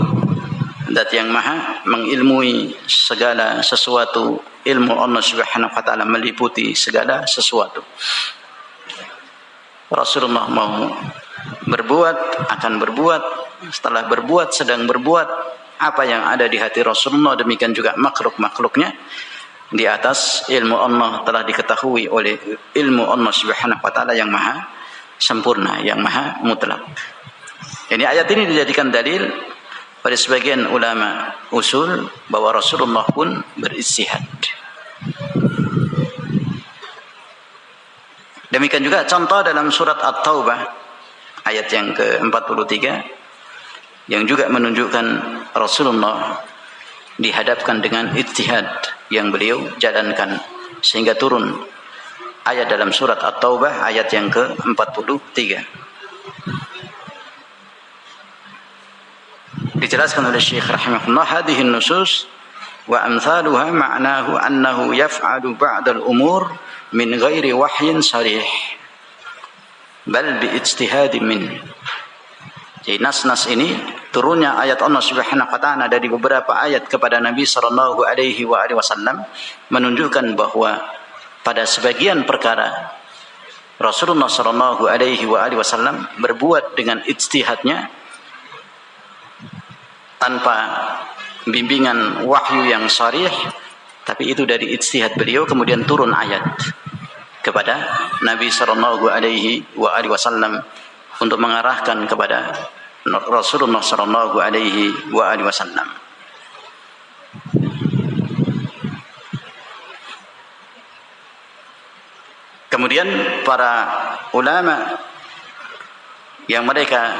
zat yang maha mengilmui segala sesuatu. Ilmu Allah Subhanahu wa taala meliputi segala sesuatu. Rasulullah mau berbuat, akan berbuat, setelah berbuat, sedang berbuat. Apa yang ada di hati Rasulullah, demikian juga makhluk-makhluknya, di atas ilmu Allah telah diketahui oleh ilmu Allah Subhanahu wa taala yang maha sempurna, yang maha mutlak. Jadi ayat ini dijadikan dalil pada sebagian ulama usul bahwa Rasulullah pun berijtihad. Demikian juga contoh dalam surat At-Taubah ayat yang ke-43 yang juga menunjukkan Rasulullah dihadapkan dengan ijtihad yang beliau jalankan, sehingga turun ayat dalam surat At-Taubah ayat yang ke-43. Dijelaskan oleh Syekh rahimahullah, hadhihi nusus wa amthaluha ma'nahu annahu yaf'alu ba'da al-umur min ghairi wahyin sarih bal bi ijtihadin min. Jadi nas-nas ini, turunnya ayat Allah Subhanahu wa taala dari beberapa ayat kepada Nabi sallallahu alaihi wasallam menunjukkan bahwa pada sebagian perkara Rasulullah sallallahu alaihi wasallam berbuat dengan ijtihadnya tanpa bimbingan wahyu yang sharih, tapi itu dari ijtihad beliau, kemudian turun ayat kepada Nabi sallallahu alaihi wasallam untuk mengarahkan kepada Rasulullah sallallahu alaihi wasallam. Kemudian para ulama yang mereka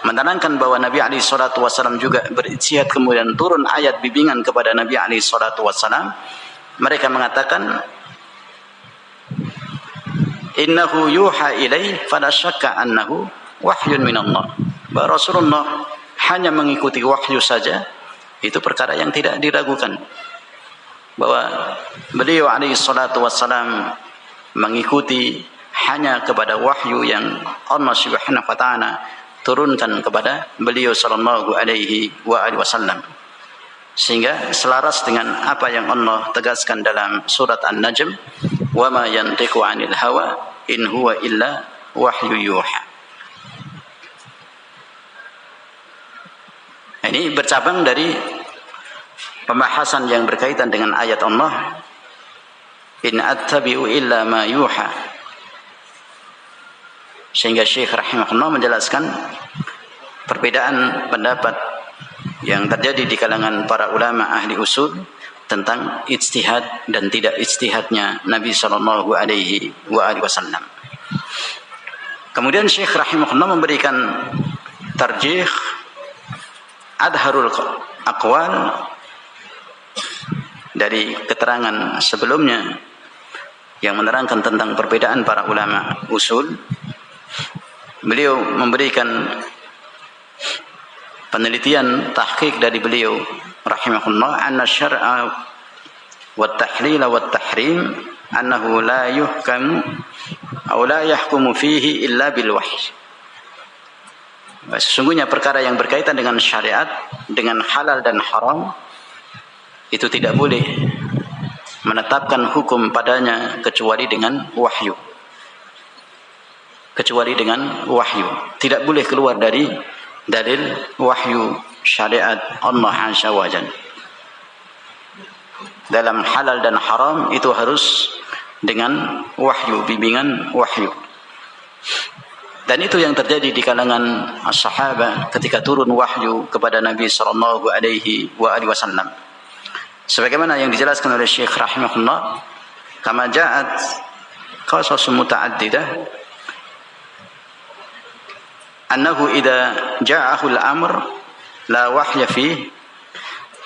menerangkan bahwa Nabi alaihi salatu wasallam juga berijtihad, kemudian turun ayat bimbingan kepada Nabi alaihi salatu wasallam, mereka mengatakan innahu yuha ilaihi fala syakka annahu wahyun minallah. Bahwa Rasulullah hanya mengikuti wahyu saja, itu perkara yang tidak diragukan. Bahwa beliau alaihi salatu wassalam mengikuti hanya kepada wahyu yang Allah Subhanahu wa taala turunkan kepada beliau sallallahu alaihi wasallam, sehingga selaras dengan apa yang Allah tegaskan dalam surat An-Najm, wa ma yantiqu 'anil hawa in huwa illa wahyu yuha. Ini bercabang dari pembahasan yang berkaitan dengan ayat Allah, in attabi'u illa ma yuha. Sehingga Syekh rahimahullah menjelaskan perbedaan pendapat yang terjadi di kalangan para ulama ahli usul tentang ijtihad dan tidak ijtihadnya Nabi sallallahu alaihi wasallam. Kemudian Syekh rahimahullah memberikan tarjih adharul aqwal dari keterangan sebelumnya yang menerangkan tentang perbedaan para ulama usul. Beliau memberikan penelitian tahqiq dari beliau rahimahullah, anna syar'a wat tahlil wat tahrim annahu la yuhkamu atau la yahkumu fihi illa bil wahyi. Sesungguhnya perkara yang berkaitan dengan syariat, dengan halal dan haram, itu tidak boleh menetapkan hukum padanya kecuali dengan wahyu. Kecuali dengan wahyu. Tidak boleh keluar dari dalil wahyu syariat Allah Azza wa Jalla. Dalam halal dan haram itu harus dengan wahyu, bimbingan wahyu. Dan itu yang terjadi di kalangan as-sahabah ketika turun wahyu kepada Nabi sallallahu alaihi wasallam. Sebagaimana yang dijelaskan oleh Syekh rahimahullah, kama ja'at qasas muta'addidah annahu idza ja'ahu al-amr la wahya fihi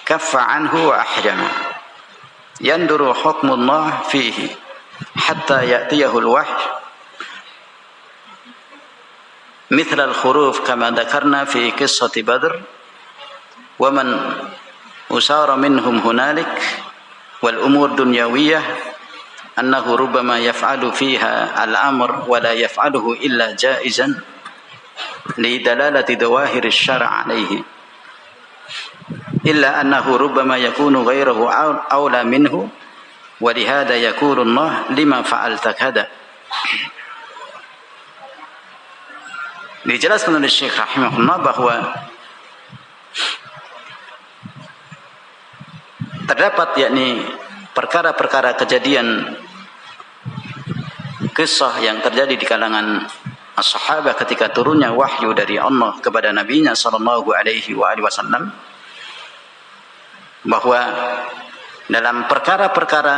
kaffa anhu wa ahjama yanduru hukmullah fihi hatta ya'tiyahu al-wahy مثل الخروف كما ذكرنا في قصة بدر ومن أسار منهم هنالك والأمور دنيوية أنه ربما يفعل فيها الأمر ولا يفعله إلا جائزا لدلالة ظواهر الشرع عليه إلا أنه ربما يكون غيره أولى منه ولهذا يقول الله لما فعلت كذا. Dijelaskan oleh Syekh rahimahullah bahwa terdapat yakni perkara-perkara kejadian kisah yang terjadi di kalangan as-sahabah ketika turunnya wahyu dari Allah kepada nabinya sallallahu alaihi wasallam, bahwa dalam perkara-perkara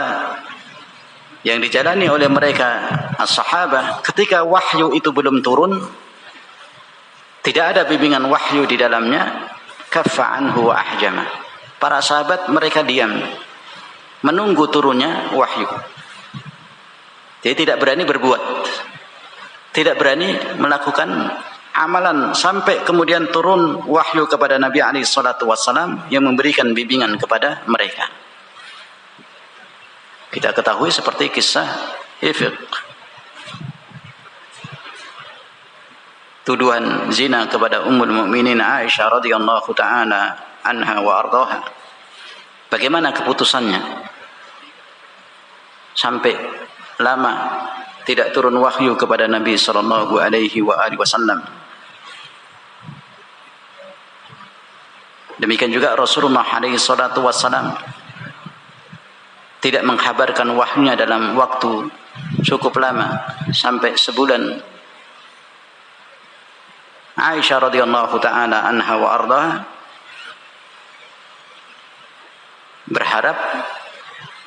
yang dijalani oleh mereka as-sahabah ketika wahyu itu belum turun, tidak ada bimbingan wahyu di dalamnya, kaffa anhu wa ahjama. Para sahabat mereka diam menunggu turunnya wahyu. Jadi tidak berani berbuat, tidak berani melakukan amalan sampai kemudian turun wahyu kepada Nabi alaihi salatu wassalam yang memberikan bimbingan kepada mereka. Kita ketahui seperti kisah Ifq, tuduhan zina kepada Ummul Mukminin Aisyah radhiyallahu taala anha wa ardhaha. Bagaimana keputusannya sampai lama tidak turun wahyu kepada Nabi sallallahu alaihi wasallam. Demikian juga Rasulullah alaihi salatu wasallam tidak mengkhabarkan wahyunya dalam waktu cukup lama sampai sebulan. Aisyah radhiyallahu taala anha wa ardhaha berharap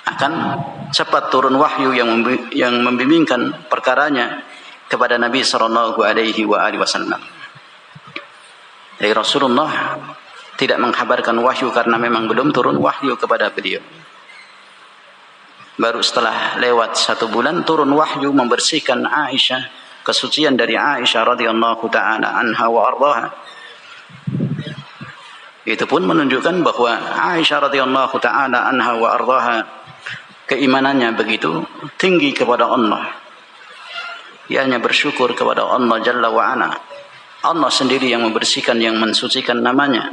akan cepat turun wahyu yang membimbingkan perkaranya kepada Nabi sallallahu alaihi wasallam. Jadi Rasulullah tidak mengkhabarkan wahyu karena memang belum turun wahyu kepada beliau. Baru setelah lewat 1 bulan turun wahyu membersihkan Aisyah, kesucian dari Aisyah radhiyallahu taala anha wa ardhaha. Itu pun menunjukkan bahwa Aisyah radhiyallahu taala anha wa ardhaha keimanannya begitu tinggi kepada Allah. Ia hanya bersyukur kepada Allah Jalla wa Ala. Allah sendiri yang membersihkan, yang mensucikan namanya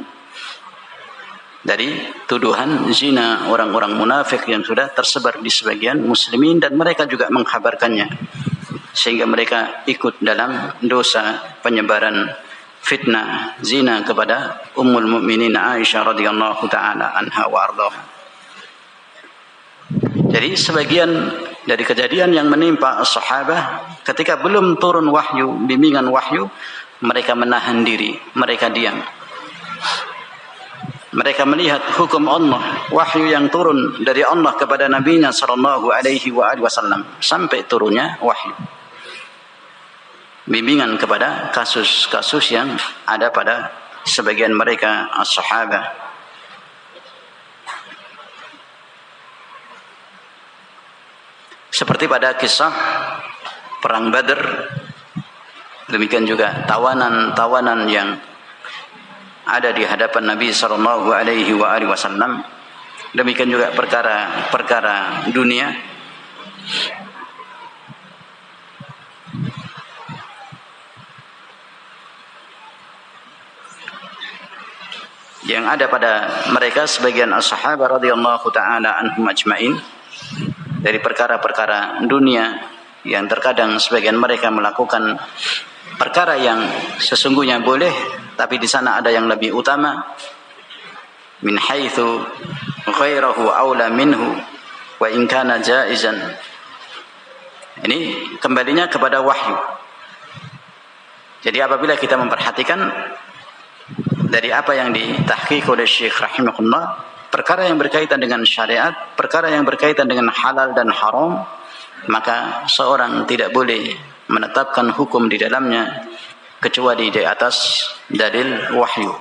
dari tuduhan zina orang-orang munafik yang sudah tersebar di sebagian muslimin, dan mereka juga mengkhabarkannya sehingga mereka ikut dalam dosa penyebaran fitnah zina kepada Ummul Mukminin Aisyah radhiyallahu taala anha wa ardhaha. Jadi sebagian dari kejadian yang menimpa as-sahabah ketika belum turun wahyu, bimbingan wahyu, mereka menahan diri, mereka diam. Mereka melihat hukum Allah, wahyu yang turun dari Allah kepada Nabi-Nya sallallahu alaihi wasallam sampai turunnya wahyu. bimbingan kepada kasus-kasus yang ada pada sebagian mereka as-sahabah. Seperti pada kisah perang Badr, demikian juga tawanan-tawanan yang ada di hadapan Nabi sallallahu alaihi wasallam. Demikian juga perkara-perkara dunia yang ada pada mereka sebagian as-sahabah radhiyallahu taala anhum ajmain, dari perkara-perkara dunia yang terkadang sebagian mereka melakukan perkara yang sesungguhnya boleh, tapi di sana ada yang lebih utama, min haitsu ghairahu aula minhu wa in kana jaizan. Ini kembalinya kepada wahyu. Jadi apabila kita memperhatikan dari apa yang ditahqiq oleh Syekh rahimahullah, perkara yang berkaitan dengan syariat, perkara yang berkaitan dengan halal dan haram, maka seorang tidak boleh menetapkan hukum di dalamnya kecuali di atas dalil wahyu.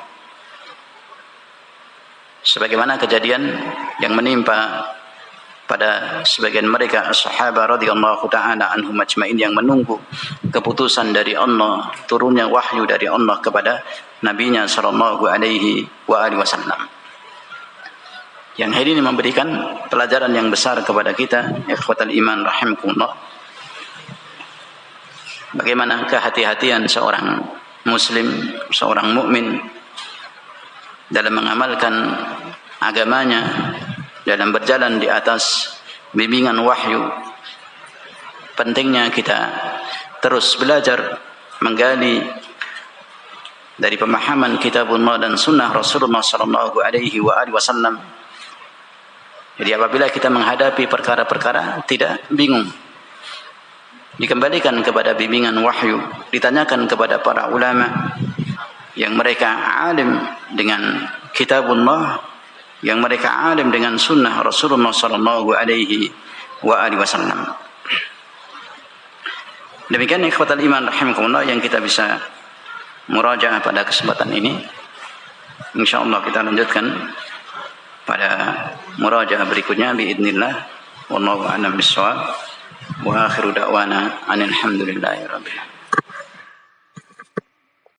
Sebagaimana kejadian yang menimpa pada sebagian mereka as-sahabah radhiyallahu ta'ala anhum ajmain yang menunggu keputusan dari Allah, turunnya wahyu dari Allah kepada nabinya sallallahu alaihi wasallam. Yang hari ini memberikan pelajaran yang besar kepada kita, ikhwatal iman rahimakumullah. Bagaimana kehati-hatian seorang muslim, seorang mukmin dalam mengamalkan agamanya, dalam berjalan di atas bimbingan wahyu. Pentingnya kita terus belajar, menggali dari pemahaman kitabullah dan sunnah Rasulullah sallallahu alaihi wasallam. Jadi apabila kita menghadapi perkara-perkara tidak bingung, dikembalikan kepada bimbingan wahyu, ditanyakan kepada para ulama yang mereka alim dengan kitabullah, yang mereka alim dengan sunnah Rasulullah sallallahu alaihi wasallam. Demikian ikhwatal iman rahimakumullah yang kita bisa murajaah pada kesempatan ini. Insyaallah kita lanjutkan pada murajaah berikutnya biidznillah. Wallahu a'lam bissawab. Wa akhiru da'wana anil hamdulillahi rabbil alamin.